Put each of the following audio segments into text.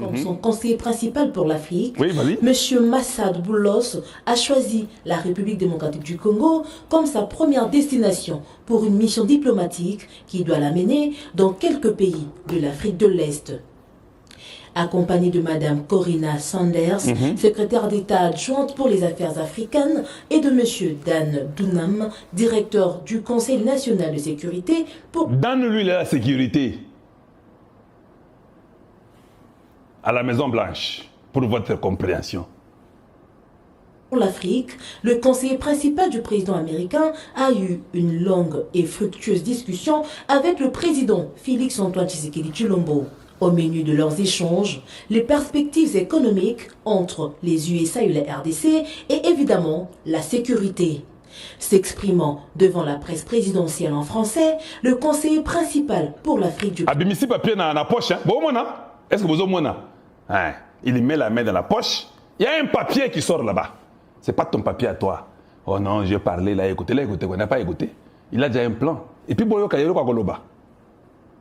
comme son conseiller principal pour l'Afrique, Oui, vas-y. M. Massad Boulos a choisi la République démocratique du Congo comme sa première destination pour une mission diplomatique qui doit l'amener dans quelques pays de l'Afrique de l'Est. Accompagnée de Mme Corinna Sanders, secrétaire d'État adjointe pour les affaires africaines, et de M. Dan Dunham, directeur du Conseil national de sécurité pour... Donne-lui la sécurité à la Maison Blanche pour votre compréhension. Pour l'Afrique, le conseiller principal du président américain a eu une longue et fructueuse discussion avec le président Félix-Antoine Tshisekedi Tshilombo. Au menu de leurs échanges, les perspectives économiques entre les USA et la RDC et évidemment la sécurité. S'exprimant devant la presse présidentielle en français, le conseiller principal pour l'Afrique du... Abimisi papier dans la poche, hein? Bon, est-ce que vous avez hein? Il met la main dans la poche, il y a un papier qui sort là-bas. Ce n'est pas ton papier à toi. Oh non, j'ai parlé, là, écoutez, on n'a pas écouté. Il a déjà un plan. Et puis, bon, il y a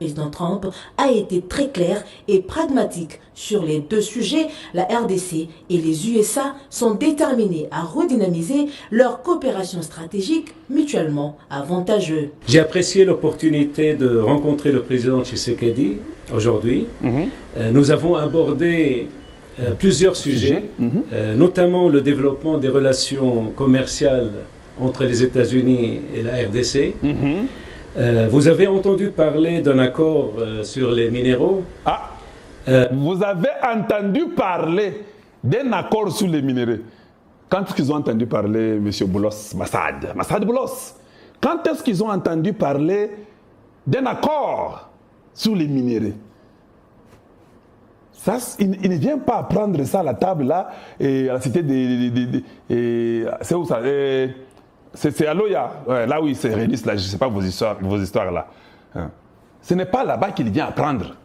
Le président Trump a été très clair et pragmatique sur les deux sujets. La RDC et les USA sont déterminés à redynamiser leur coopération stratégique mutuellement avantageuse. J'ai apprécié l'opportunité de rencontrer le président Tshisekedi aujourd'hui. Nous avons abordé plusieurs sujets, notamment le développement des relations commerciales entre les États-Unis et la RDC. Vous avez entendu parler d'un accord sur les minéraux. Vous avez entendu parler d'un accord sur les minéraux. Quand est-ce qu'ils ont entendu parler, M. Boulos, Massad Boulos? Quand est-ce qu'ils ont entendu parler d'un accord sur les minéraux? Ça, il ne vient pas prendre ça à la table là, et à la cité c'est où ça? C'est à Loya, ouais, là où ils se réunissent, là, je ne sais pas vos histoires là. Ce n'est pas là-bas qu'il vient apprendre.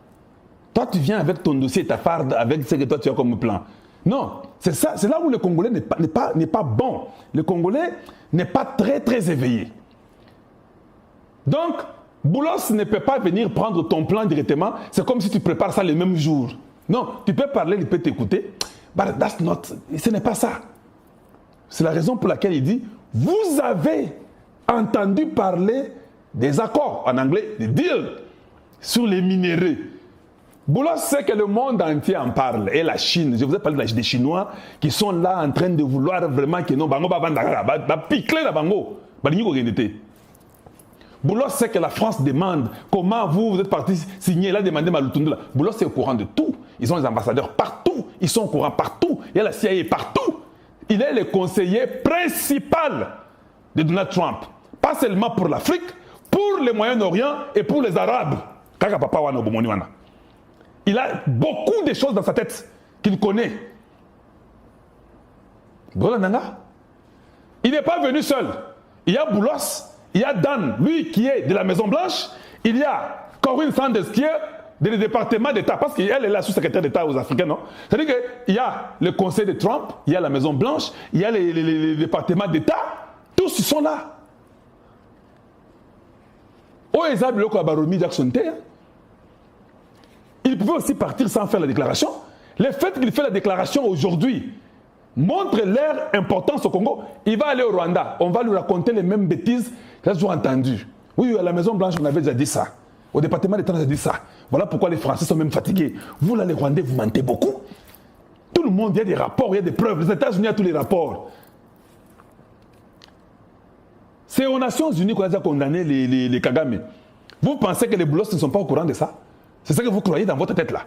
Toi, tu viens avec ton dossier, ta farde, avec ce que toi tu as comme plan. Non, c'est là où le Congolais n'est pas bon. Le Congolais n'est pas très éveillé. Donc, Boulos ne peut pas venir prendre ton plan directement. C'est comme si tu prépares ça le même jour. Non, tu peux parler, il peut t'écouter. But that's not, ce n'est pas ça. C'est la raison pour laquelle il dit, vous avez entendu parler des accords, en anglais, des deals, sur les minéraux. Boulos sait que le monde entier en parle, et la Chine. Je vous ai parlé des Chinois qui sont là en train de vouloir vraiment que non, bango piquer la bango. Boulos sait que la France demande comment vous êtes parti signer, il a demandé Malutundula. Boulos est au courant de tout. Ils ont les ambassadeurs partout, ils sont au courant partout, il y a la CIA partout. Il est le conseiller principal de Donald Trump. Pas seulement pour l'Afrique, pour le Moyen-Orient et pour les Arabes. Il a beaucoup de choses dans sa tête qu'il connaît. Il n'est pas venu seul. Il y a Boulos, il y a Dan, lui qui est de la Maison Blanche. Il y a Corinne Sanders qui est des départements d'État, parce qu'elle est la sous-secrétaire d'État aux Africains, non? C'est-à-dire qu'il y a le conseil de Trump, il y a la Maison Blanche, il y a les départements d'État, tous ils sont là. Il pouvait aussi partir sans faire la déclaration. Le fait qu'il fait la déclaration aujourd'hui montre leur importance au Congo. Il va aller au Rwanda, on va lui raconter les mêmes bêtises qu'il a toujours entendues. Oui, à la Maison Blanche, on avait déjà dit ça. Au département d'État, on a dit ça. Voilà pourquoi les Français sont même fatigués. vous là, les Rwandais, vous mentez beaucoup. Tout le monde, il y a des rapports, il y a des preuves. Les États-Unis, il y a tous les rapports. C'est aux Nations Unies qu'on a déjà condamné les Kagame. Vous pensez que les Boulos ne sont pas au courant de ça? C'est ça que vous croyez dans votre tête là.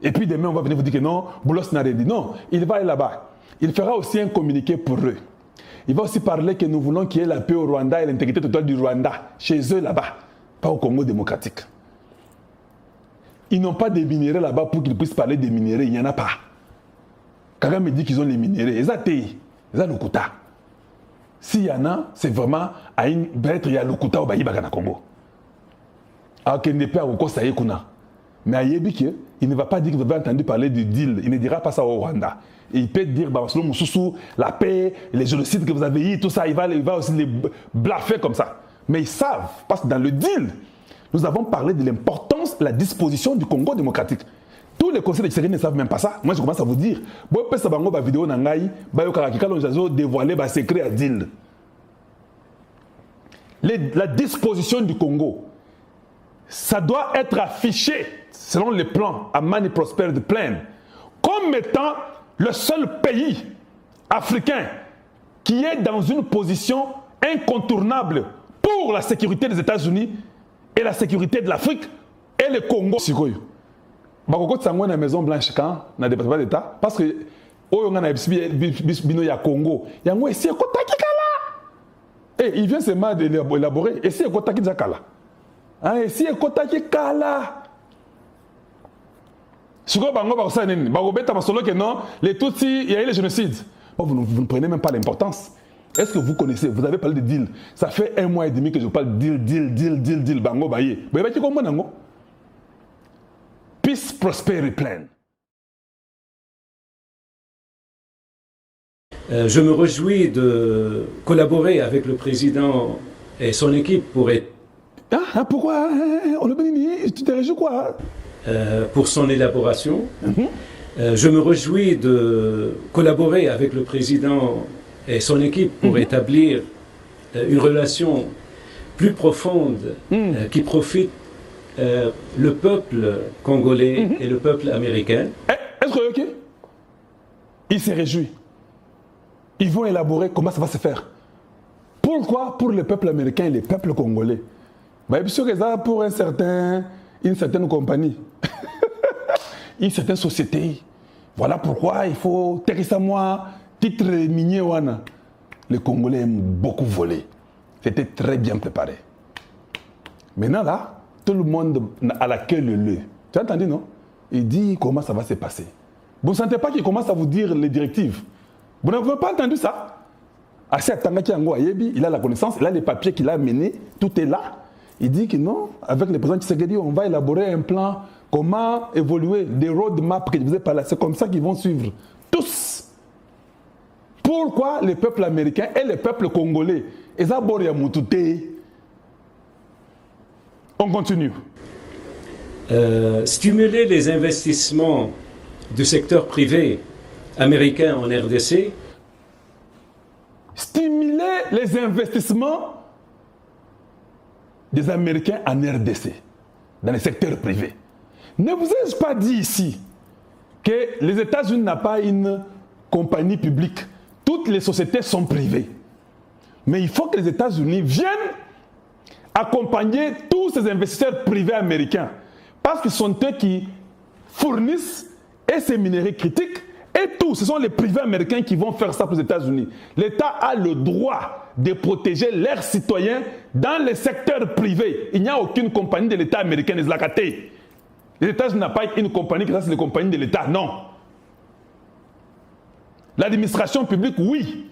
Et puis demain, on va venir vous dire que non, Boulos n'a rien dit. Non, il va aller là-bas. Il fera aussi un communiqué pour eux. Il va aussi parler que nous voulons qu'il y ait la paix au Rwanda et l'intégrité totale du Rwanda, chez eux là-bas, pas au Congo démocratique. Ils n'ont pas de minéraux là-bas pour qu'ils puissent parler des minéraux, il n'y en a pas. Kagame me dit qu'ils ont les minéraux, ils ont TI, ils ont le Kuta. S'il y en a, c'est vraiment à une peut-être il y a le Kuta au Baïbaga na Congo. Alors qu'il n'est pas au Kosaï Kuna. Mais à Yébike, il ne va pas dire que vous avez entendu parler du deal, il ne dira pas ça au Rwanda. Et il peut dire, la paix, les génocides que vous avez eu, tout ça, il va aussi les blaffer comme ça. Mais ils savent, parce que dans le deal, nous avons parlé de l'importance, de la disposition du Congo démocratique. Tous tous les conseils de Tshisekedi ne savent même pas ça. Moi, je commence à vous dire. Bon, peut-être que vous vidéo nangai, bayo karakika l'onjazo dévoiler ba secret à deal. La disposition du Congo, ça doit être affiché selon les plans Amani Prosperity Plan comme étant le seul pays africain qui est dans une position incontournable pour la sécurité des États-Unis et la sécurité de l'Afrique et le Congo. Bakoko tsangwa na Maison Blanche quand na département d'État parce que oyo ngana bino ya Congo yango esi ekotaki kala et il vient seulement d'élaborer esi ekotaki kala ah esi ekotaki kala siko bango bakosa nini bakobeta masolo que non les Tutsis il y a eu le génocide. Vous ne prenez même pas l'importance. Est-ce que vous connaissez, vous avez parlé de deal, ça fait 1 mois et demi que je parle deal bango baye. Vous voyez comment nango? Peace Prosperity Plan. Je me réjouis de collaborer avec le président et son équipe pour être... Ah, pourquoi? On le bénit, tu te réjouis quoi? Pour son élaboration. Je me réjouis de collaborer avec le président et son équipe pour établir une relation plus profonde qui profite le peuple congolais et le peuple américain. Est-ce que ok? Il se réjouit. Ils vont élaborer comment ça va se faire. Pourquoi pour le peuple américain et le peuple congolais? Bien sûr que ça pour une certaine compagnie, une certaine société. Voilà pourquoi il faut Teresa moi, titre minier wana. Les Congolais aiment beaucoup voler. C'était très bien préparé. Maintenant là, tout le monde a la queue leu. Tu as entendu, non? Il dit comment ça va se passer. Vous ne sentez pas qu'il commence à vous dire les directives? Vous n'avez pas entendu ça? Assez Tangaki Ango Ayebi, il a la connaissance, il a les papiers qu'il a menés, tout est là. Il dit que non, avec le président Tshisekedi, on va élaborer un plan, comment évoluer, des roadmaps que je vous ai parlé. C'est comme ça qu'ils vont suivre. Tous. Pourquoi le peuple américain et le peuple congolais? On continue. Stimuler les investissements du secteur privé américain en RDC. Stimuler les investissements des Américains en RDC, dans le secteur privé. Ne vous ai-je pas dit ici que les États-Unis n'ont pas une compagnie publique? Toutes les sociétés sont privées. Mais il faut que les États-Unis viennent accompagner tous ces investisseurs privés américains. Parce que ce sont eux qui fournissent et ces minéraux critiques et tout. Ce sont les privés américains qui vont faire ça pour les États-Unis. L'État a le droit de protéger leurs citoyens dans le secteur privé. Il n'y a aucune compagnie de l'État américain, les États-Unis n'ont pas une compagnie qui c'est une compagnie de l'État, non. L'administration publique, oui.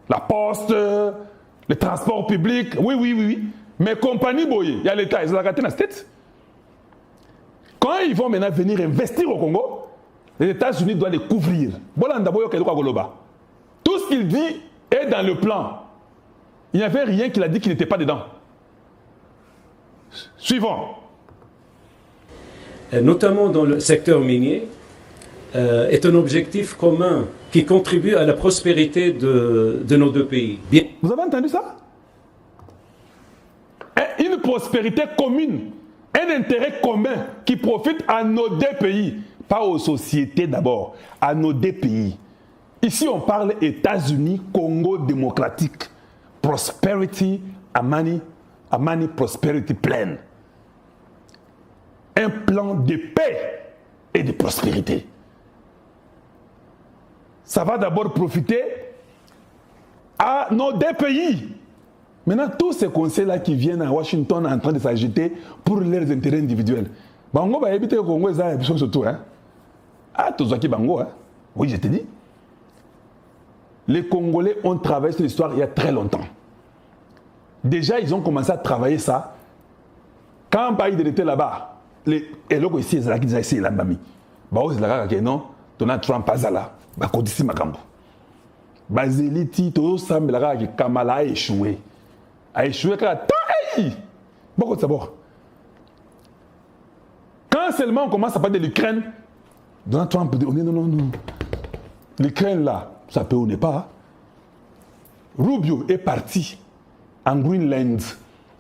La poste, le transport public, oui. Mais compagnie, boy, il y a l'État, ils ont la tête. Quand ils vont maintenant venir investir au Congo, les États-Unis doivent les couvrir. Tout ce qu'il dit est dans le plan. Il n'y avait rien qu'il a dit qu'il n'était pas dedans. Suivant. Notamment dans le secteur minier, est un objectif commun qui contribue à la prospérité de nos deux pays. Bien. Vous avez entendu ça? Une prospérité commune, un intérêt commun qui profite à nos deux pays, pas aux sociétés d'abord, à nos deux pays. Ici, on parle États-Unis, Congo démocratique, Prosperity, Amani Prosperity Plan. Un plan de paix et de prospérité. Ça va d'abord profiter à nos deux pays. Maintenant, tous ces conseils-là qui viennent à Washington en train de s'agiter pour leurs intérêts individuels. Bango va éviter le Congo, ça surtout. Ah, Tozaki Bango, hein? Oui, je te dis. Les Congolais ont travaillé sur l'histoire il y a très longtemps. Déjà, ils ont commencé à travailler ça. Quand Biden était là-bas, et là, ici, ils ont essayé la mamie. Non, Donald Trump pas là. Bakodisi makambo. Bazeliti, tout ça, mais Kamala a échoué. A échoué quand beaucoup d'abord. Quand seulement on commence à parler de l'Ukraine, Donald Trump dit, non. L'Ukraine là, ça peut ou n'est pas. Rubio est parti en Greenland.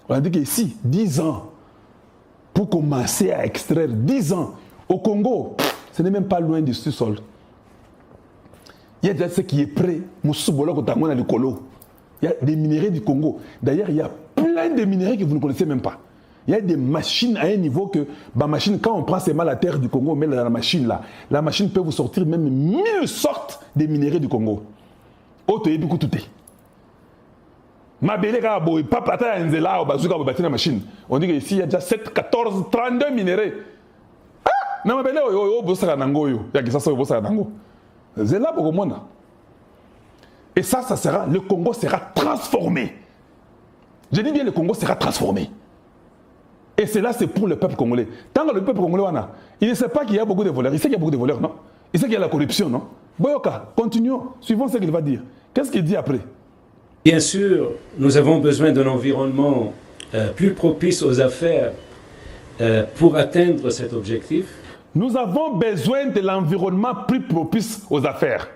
On a dit qu'ici, 10 ans, pour commencer à extraire 10 ans. Au Congo, ce n'est même pas loin du sous-sol. Il y a déjà ce qui est prêt. Il y a des minéraux du Congo. D'ailleurs, il y a plein de minéraux que vous ne connaissez même pas. Il y a des machines à un niveau que, quand on prend seulement la terre du Congo, on met dans la machine là, la machine peut vous sortir même 1000 sortes de minéraux du Congo. Autre et beaucoup tout est. On dit qu'ici il y a déjà 7, 14, 32 minéraux. Ah! Et ça sera, le Congo sera transformé. Je dis bien le Congo sera transformé. Et cela, c'est pour le peuple congolais. Tant que le peuple congolais, il ne sait pas qu'il y a beaucoup de voleurs. Il sait qu'il y a beaucoup de voleurs, non? Il sait qu'il y a la corruption, non? Boyoka, continuons. Suivons ce qu'il va dire. Qu'est-ce qu'il dit après? Bien sûr, nous avons besoin d'un environnement plus propice aux affaires pour atteindre cet objectif. Nous avons besoin de l'environnement plus propice aux affaires.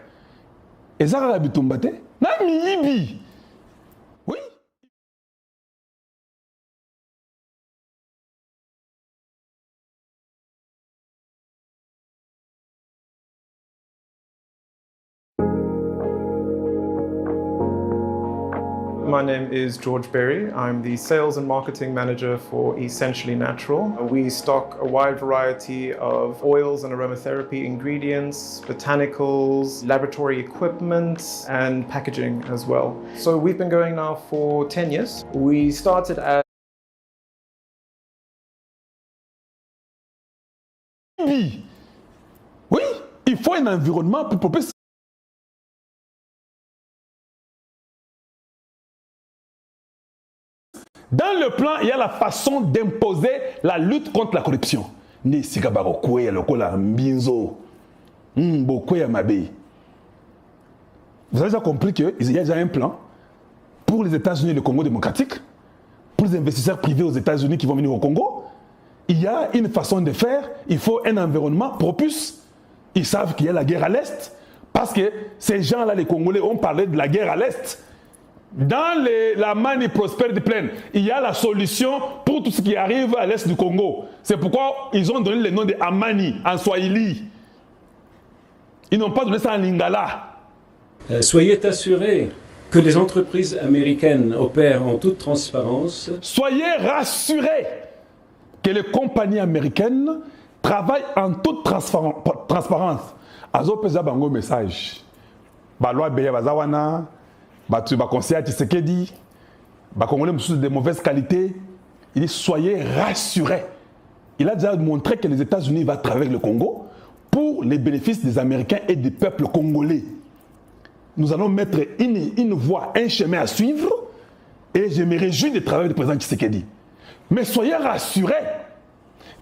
Et ça, c'est Bitumbate? Oui. My name is George Berry. I'm the Sales and Marketing Manager for Essentially Natural. We stock a wide variety of oils and aromatherapy ingredients, botanicals, laboratory equipment, and packaging as well. So we've been going now for 10 years. We started as Oui, il faut un environnement plus propice. Dans le plan, il y a la façon d'imposer la lutte contre la corruption. Vous avez déjà compris qu'il y a déjà un plan pour les États-Unis et le Congo démocratique, pour les investisseurs privés aux États-Unis qui vont venir au Congo. Il y a une façon de faire, il faut un environnement propice. Ils savent qu'il y a la guerre à l'Est, parce que ces gens-là, les Congolais, ont parlé de la guerre à l'Est. Dans la Mani Prosperity Plan, il y a la solution pour tout ce qui arrive à l'Est du Congo. C'est pourquoi ils ont donné le nom de Amani en Swahili. Ils n'ont pas donné ça en Lingala. Soyez assurés que les entreprises américaines opèrent en toute transparence. Soyez rassurés que les compagnies américaines travaillent en toute transparence. Azo pesa bango message. Balwa beya bazawana, batu ba conseiller Tshisekedi, ba congolais de mauvaise qualité. Il dit soyez rassurés. Il a déjà montré que les États-Unis vont travailler avec le Congo pour les bénéfices des Américains et du peuple congolais. Nous allons mettre une voie, un chemin à suivre, et je me réjouis de travailler avec le président Tshisekedi. Mais soyez rassurés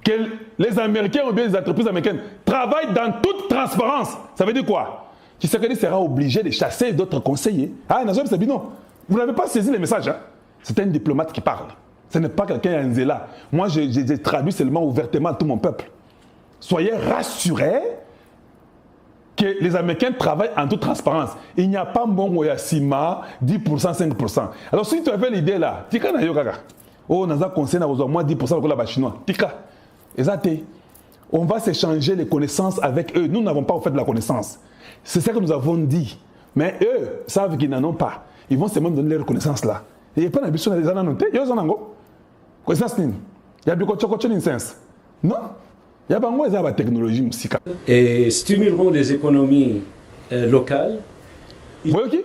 que les Américains ou bien les entreprises américaines travaillent dans toute transparence. Ça veut dire quoi? Tshisekedi sera obligé de chasser d'autres conseillers. Ah, Nazom Sabino, vous n'avez pas saisi les messages. Hein? C'est un diplomate qui parle. Ce n'est pas quelqu'un à Nzela. Moi, j'ai traduit seulement ouvertement à tout mon peuple. Soyez rassurés que les Américains travaillent en toute transparence. Il n'y a pas bon Sima, 10%, 5%. Alors, si tu avais l'idée là, tika na yo kaka. Oh, naza conseil na moins 10% de la chinois. Tika. Exacté. On va s'échanger les connaissances avec eux. Nous n'avons pas en fait de la connaissance. C'est ça que nous avons dit. Mais eux savent qu'ils n'en ont pas. Ils vont seulement donner leur connaissance là. Il n'y a pas d'ambition dans les annotés. Il y a des anangos. Connaissance nini. Il y a du cochococho sens. Non. Il y a pas de technologie musicale. Et stimuleront les économies locales. Vous voyez?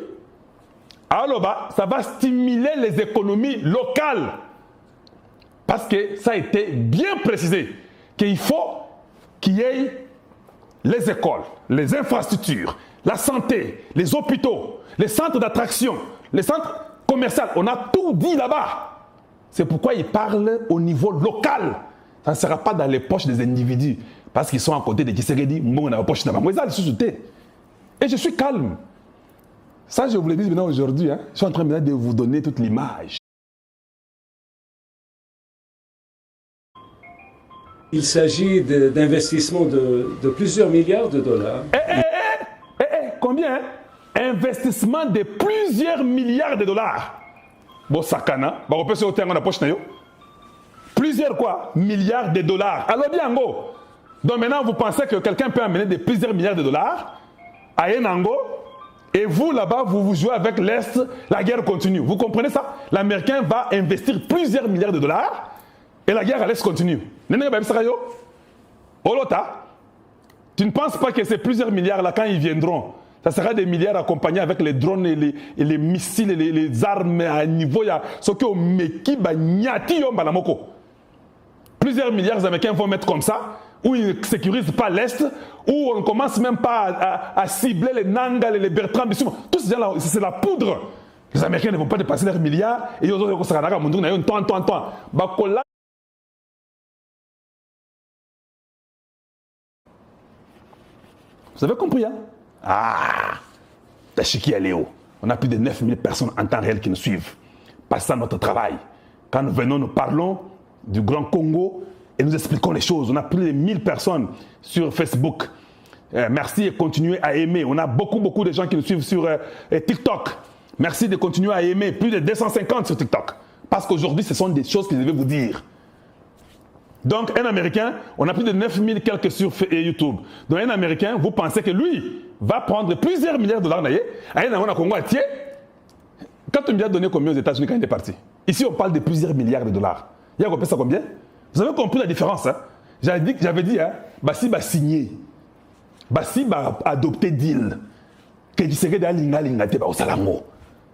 Alors, ça va stimuler les économies locales. Parce que ça a été bien précisé qu'il faut qu'il y ait les écoles, les infrastructures, la santé, les hôpitaux, les centres d'attraction, les centres commerciaux. On a tout dit là-bas. C'est pourquoi ils parlent au niveau local. Ça ne sera pas dans les poches des individus. Parce qu'ils sont à côté de Tshisekedi, dans la poche de moi. Et je suis calme. Ça, je vous le dis maintenant aujourd'hui. Hein. Je suis en train maintenant de vous donner toute l'image. Il s'agit d'investissements de plusieurs milliards de dollars. Combien? Investissement de plusieurs milliards de dollars. Bon, sakana. On peut se ôter en poche. Plusieurs quoi? Milliards de dollars. Alors bien, en gros. Donc maintenant, vous pensez que quelqu'un peut amener de plusieurs milliards de dollars à Enango et vous, là-bas, vous jouez avec l'Est, la guerre continue. Vous comprenez ça? L'Américain va investir plusieurs milliards de dollars et la guerre à l'Est continue. Olota, tu ne penses pas que ces plusieurs milliards-là, quand ils viendront, ça sera des milliards accompagnés avec les drones et les missiles et les armes à niveau. Ce qui plusieurs milliards d'Américains vont mettre comme ça, où ils ne sécurisent pas l'Est, où on ne commence même pas à cibler les Nangal et les Bertrand. Tout ces gens-là, c'est la poudre. Les Américains ne vont pas dépasser leurs milliards. Et ils vont se Vous avez compris, hein? Ah! Tachiki Aléo. On a plus de 9000 personnes en temps réel qui nous suivent. Passant notre travail. Quand nous venons, nous parlons du Grand Congo et nous expliquons les choses. On a plus de 1000 personnes sur Facebook. Merci et continuez à aimer. On a beaucoup de gens qui nous suivent sur TikTok. Merci de continuer à aimer. Plus de 250 sur TikTok. Parce qu'aujourd'hui, ce sont des choses que je vais vous dire. Donc, un Américain, on a plus de 9000 quelques sur YouTube. Donc, un Américain, vous pensez que lui va prendre plusieurs milliards de dollars à un Congo à tiers. Quand on lui a donné combien aux États-Unis quand il est parti? Ici, on parle de plusieurs milliards de dollars. Il y a compris ça combien? Vous avez compris la différence, hein? J'avais dit, hein, Bassi va signer. Bassi va adopter deal. Que tu serais dans l'ingalité, au Salango.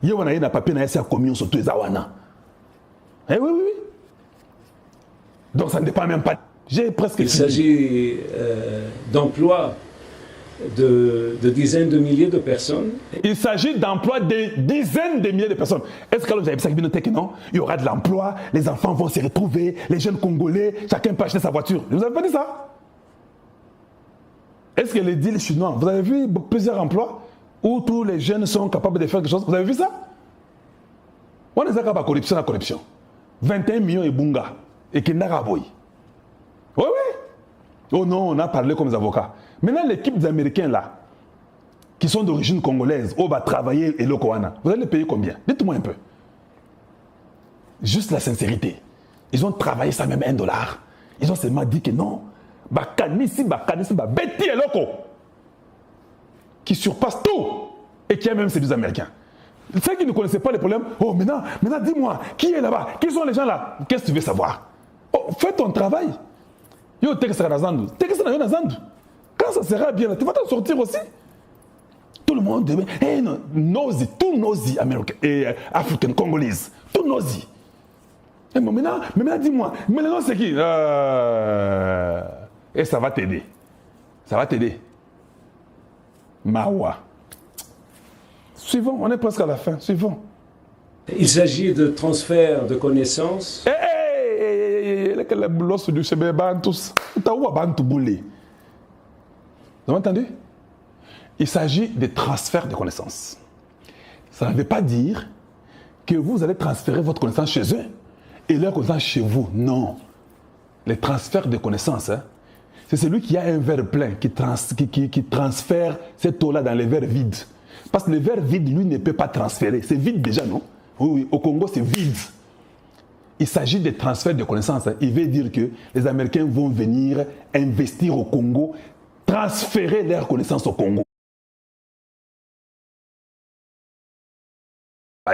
Il y a un papier dans la communion sur tous les Awana. Eh oui. Donc ça ne dépend même pas. J'ai presque. Il s'agit d'emplois de dizaines de milliers de personnes. Il s'agit d'emplois de dizaines de milliers de personnes. Est-ce que vous avez dit que non? Il y aura de l'emploi, les enfants vont se retrouver, les jeunes Congolais, chacun peut acheter sa voiture. Vous n'avez pas dit ça? Est-ce que les deals chinois, vous avez vu plusieurs emplois où tous les jeunes sont capables de faire quelque chose? Vous avez vu ça? On est à corruption, la corruption. 21 millions et bunga. Et qui n'a pas boy. Oui. Oh non, on a parlé comme des avocats. Maintenant, l'équipe des Américains là, qui sont d'origine congolaise, on va travailler et le Koana, vous allez les payer combien? Dites-moi un peu. Juste la sincérité. Ils ont travaillé ça même $1. Ils ont seulement dit que non. Betty et loco. Qui surpasse tout. Et qui a même séduit les Américains. Ceux qui ne connaissaient pas les problèmes, oh maintenant dis-moi, qui est là-bas? Qui sont les gens là? Qu'est-ce que tu veux savoir? Oh, fais ton travail. Yo, quand ça sera bien, tu vas t'en sortir aussi. Tout le monde dit, hey, nosy, tout nosy, américain et africain, congolaise, tout nosy. Et bon, maintenant dis-moi, maintenant c'est qui? Et ça va t'aider. Ça va t'aider. Mawa. Suivons, on est presque à la fin. Suivons. Il s'agit de transfert de connaissances. Vous avez entendu? Il s'agit de transfert de connaissances. Ça ne veut pas dire que vous allez transférer votre connaissance chez eux et leur connaissance chez vous. Non. Les transferts de connaissances, hein, c'est celui qui a un verre plein qui transfère cette eau-là dans les verres vides. Parce que le verre vide, lui, ne peut pas transférer. C'est vide déjà, non? Oui, au Congo, c'est vide. Il s'agit de transfert de connaissances. Il veut dire que les Américains vont venir investir au Congo, transférer leurs connaissances au Congo.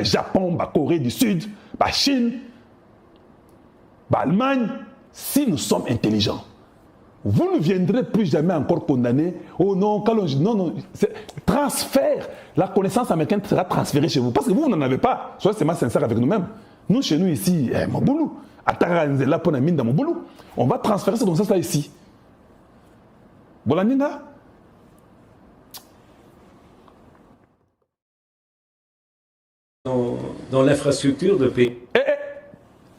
Japon, Corée du Sud, Chine, Allemagne, si nous sommes intelligents, vous ne viendrez plus jamais encore condamner. Oh non, non, transfert. La connaissance américaine sera transférée chez vous. Parce que vous n'en avez pas. Soyez seulement sincère avec nous-mêmes. Nous, chez nous ici, Moboulou, on va transférer cette connaissance-là ici. Bolaninga. Dans l'infrastructure de pays.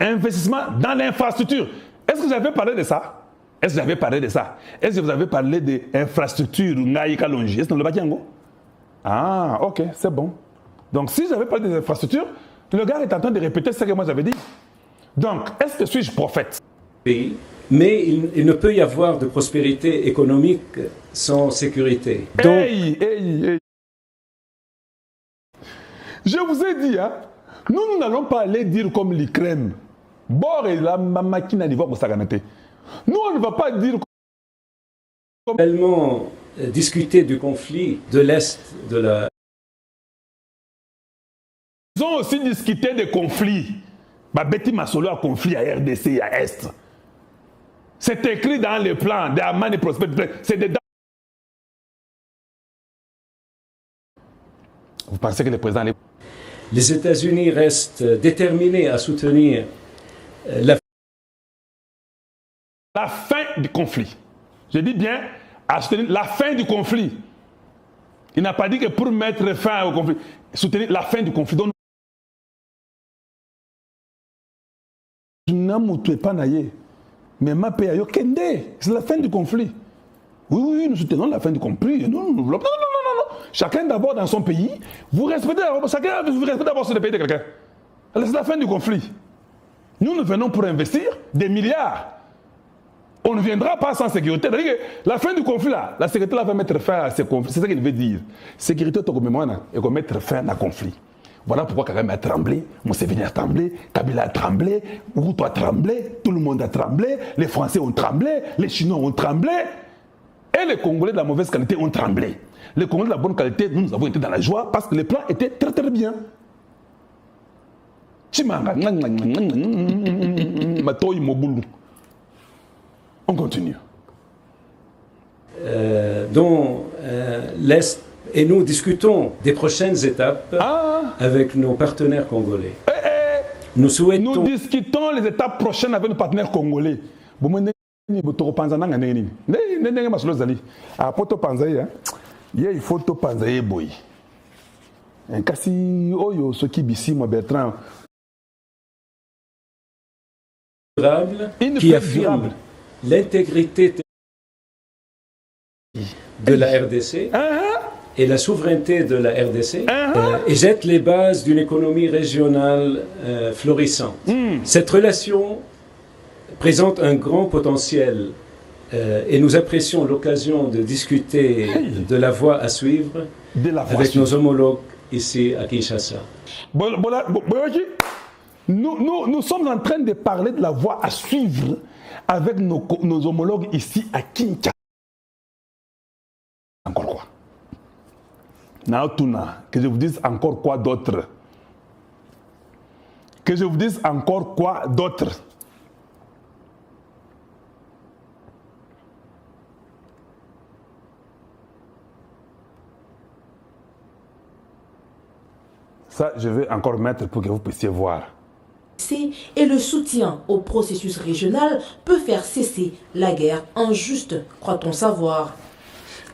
Investissement dans l'infrastructure. Est-ce que vous avez parlé de ça? Est-ce que vous avez parlé de ça? Est-ce que vous avez parlé d'infrastructures? Est-ce que le Bakiango? Ah, ok, c'est bon. Donc, si j'avais parlé des infrastructures, le gars est en train de répéter ce que moi j'avais dit. Donc, est-ce que suis-je prophète? Pays Mais il ne peut y avoir de prospérité économique sans sécurité. Donc, Hey. Je vous ai dit, hein, nous n'allons pas aller dire comme l'Ukraine. Bord et la machine à niveau pour s'aganate. Nous, on ne va pas dire comme... tellement discuter du conflit de l'Est de la... Ils ont aussi discuté des conflits. Betty Masolo a conflit à RDC et à Est. C'est écrit dans les plans de Amman et Prosperity. C'est dedans. Vous pensez que le président... Les États-Unis restent déterminés à soutenir la fin du conflit. Je dis bien, à soutenir la fin du conflit. Il n'a pas dit que pour mettre fin au conflit, soutenir la fin du conflit. Donc, mais ma paix, c'est la fin du conflit. Oui, nous soutenons la fin du conflit. Non. Chacun d'abord dans son pays, vous respectez d'abord sur le pays de quelqu'un. C'est la fin du conflit. Nous venons pour investir des milliards. On ne viendra pas sans sécurité. La fin du conflit, là, la sécurité là, va mettre fin à ces conflits. C'est ça qu'il veut dire. Sécurité, et qu'on mettre fin à un conflit. Voilà pourquoi Kagame a tremblé, Museveni a tremblé, Kabila a tremblé, Ruto a tremblé, tout le monde a tremblé, les Français ont tremblé, les Chinois ont tremblé, et les Congolais de la mauvaise qualité ont tremblé. Les Congolais de la bonne qualité, nous avons été dans la joie parce que les plans étaient très très bien. On continue. Dont l'Est, et nous discutons des prochaines étapes avec nos partenaires congolais. Nous souhaitons... Nous discutons les étapes prochaines avec nos partenaires congolais. Il faut to panzaye boy. Kasi oyo soki bisi mo Bertrand qui affirme l'intégrité de la RDC et la souveraineté de la RDC et jette les bases d'une économie régionale florissante. Cette relation présente un grand potentiel et nous apprécions l'occasion de discuter de la voie à suivre avec nos homologues ici à Kinshasa. Nous sommes en train de parler de la voie à suivre avec nos homologues ici à Kinshasa. Encore quoi? Que je vous dise encore quoi d'autre? Que je vous dise encore quoi d'autre? Ça, je vais encore mettre pour que vous puissiez voir. Et le soutien au processus régional peut faire cesser la guerre injuste, croit-on savoir.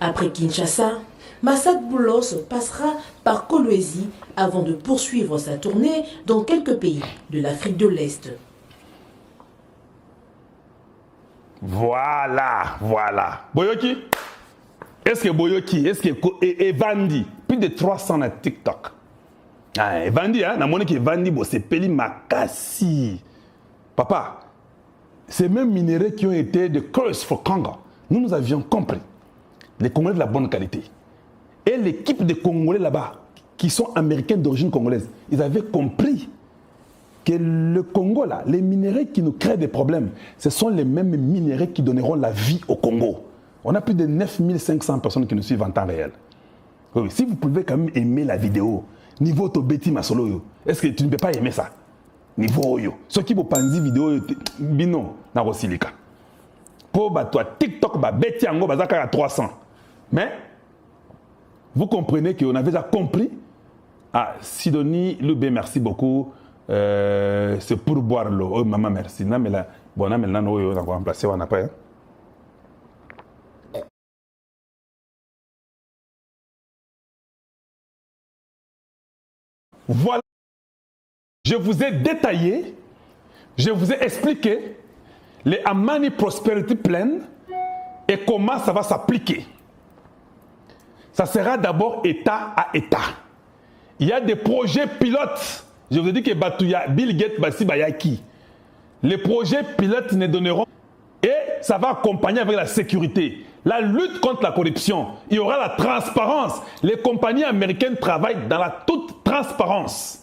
Après Kinshasa, Massad Boulos passera par Kolwezi avant de poursuivre sa tournée dans quelques pays de l'Afrique de l'Est. Voilà. Boyoki, est-ce que Evandi, plus de 300 à TikTok. Evandi, na monnaie qui Evandi, c'est Peli Makassi. Papa, ces mêmes minéraux qui ont été de curse for Congo, nous avions compris. Les Congolais de la bonne qualité. Et l'équipe de Congolais là-bas, qui sont américains d'origine congolaise, ils avaient compris que le Congo, là, les minéraux qui nous créent des problèmes, ce sont les mêmes minéraux qui donneront la vie au Congo. On a plus de 9500 personnes qui nous suivent en temps réel. Oui, si vous pouvez quand même aimer la vidéo, niveau Betty Masolo, est-ce que tu ne peux pas aimer ça? Niveau yo. Ceux qui vous pensent vidéo, bino, na rosilika. Pour toi, TikTok, Betty Ango, bazaka à 300. Mais, vous comprenez qu'on avait déjà compris. Sidonie Loubé, merci beaucoup. C'est pour boire l'eau. Oh, maman, merci. Non, mais là, bon, non, mais là, on va remplacer, on n'a pas. Voilà. Je vous ai détaillé, je vous ai expliqué les Amani Prosperity Plan et comment ça va s'appliquer. Ça sera d'abord État à État. Il y a des projets pilotes. Je vous ai dit que Batouya, Bill Gates, Bassi Bayaki. Les projets pilotes ne donneront. Et ça va accompagner avec la sécurité. La lutte contre la corruption, il y aura la transparence. Les compagnies américaines travaillent dans la toute transparence.